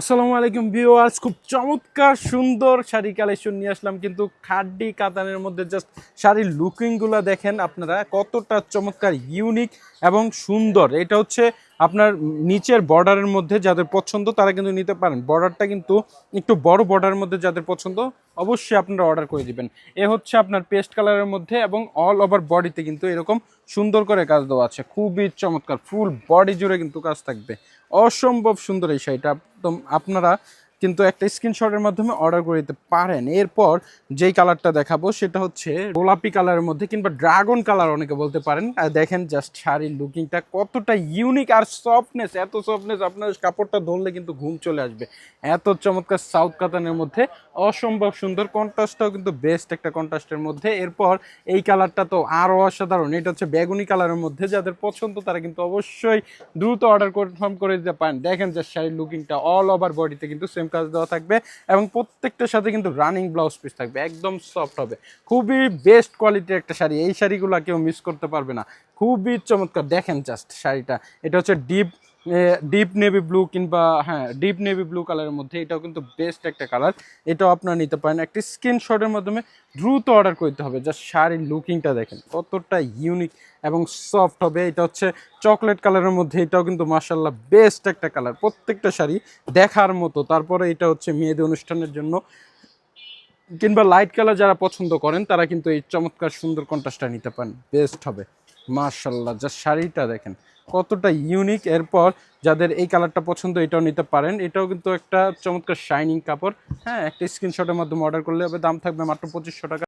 আসসালামু আলাইকুম ভিউয়ার্স, খুব চমৎকার সুন্দর শাড়ি কালেকশন নিয়ে আসলাম। কিন্তু খাড্ডি কাতানের মধ্যে জাস্ট শাড়ির লুকিংগুলো দেখেন আপনারা, কতটা চমৎকার, ইউনিক এবং সুন্দর। এটা হচ্ছে আপনার নিচের বর্ডারের মধ্যে যাদের পছন্দ তারা কিন্তু নিতে পারেন। বর্ডারটা কিন্তু একটু বড় বর্ডারের মধ্যে যাদের পছন্দ অবশ্যই আপনারা অর্ডার করে দিবেন। এ হচ্ছে আপনার পেস্ট কালারের মধ্যে এবং অল ওভার বডিতে কিন্তু এরকম সুন্দর করে কাজ দেওয়া আছে। খুবই চমৎকার, ফুল বডি জুড়ে কিন্তু কাজ থাকবে। অসম্ভব সুন্দর এই শাড়িটা। একদম আপনারা কিন্তু একটা স্ক্রিনশটের মাধ্যমে অর্ডার করে দিতে পারেন। এরপর যেই কালারটা দেখাবো সেটা হচ্ছে গোলাপি কালারের মধ্যে কিংবা ড্রাগন কালার অনেকে বলতে পারেন। আর দেখেন জাস্ট শাড়ির লুকিংটা কতটা ইউনিক আর সফটনেস, এত সফটনেস আপনার কাপড়টা ধরলে কিন্তু ঘুম চলে আসবে। এত চমৎকার সাউথ কাতানের মধ্যে অসম্ভব সুন্দর, কন্ট্রাস্টটাও কিন্তু বেস্ট একটা কন্ট্রাস্টের মধ্যে। এরপর এই কালারটা তো আরও অসাধারণ, এটা হচ্ছে বেগুনি কালারের মধ্যে। যাদের পছন্দ তারা কিন্তু অবশ্যই দ্রুত অর্ডার কনফার্ম করে দিতে পারেন। দেখেন যে শাড়ির লুকিংটা অল ওভার বডিতে কিন্তু সেম কাজ দেওয়া থাকবে এবং প্রত্যেকটার সাথে কিন্তু রানিং ব্লাউজ পিস থাকবে, একদম সফট হবে। খুবই বেস্ট কোয়ালিটির একটা শাড়ি, এই শাড়িগুলো কেউ মিস করতে পারবে না। খুবই চমৎকার, দেখেন জাস্ট শাড়িটা। এটা হচ্ছে ডিপ নেভি ব্লু কিংবা ডিপ নেভি ব্লু কালারের মধ্যে। এটাও কিন্তু বেস্ট একটা কালার, এটাও আপনারা নিতে পারেন। একটি স্ক্রিনশটের মাধ্যমে দ্রুত অর্ডার করতে হবে। জাস্ট শাড়ির লুকিংটা দেখেন কতটা ইউনিক এবং সফট হবে। এটা হচ্ছে চকলেট কালারের মধ্যে, এটাও কিন্তু মাশাআল্লাহ বেস্ট একটা কালার, প্রত্যেকটা শাড়ি দেখার মতো। তারপরে এটা হচ্ছে মেয়েদের অনুষ্ঠানের জন্য কিংবা লাইট কালার যারা পছন্দ করেন তারা কিন্তু এই চমৎকার সুন্দর কন্ট্রাস্টটা নিতে পারেন, বেস্ট হবে। মাশাআল্লাহ জাস্ট শাড়িটা দেখেন কতটা ইউনিক। এরপর যাদের এই কালারটা পছন্দ এটাও নিতে পারেন। এটাও কিন্তু একটা চমৎকার শাইনিং কাপড়। একটা স্ক্রিনশটের মাধ্যমে অর্ডার করলে হবে। দাম থাকবে মাত্র 2500 টাকা।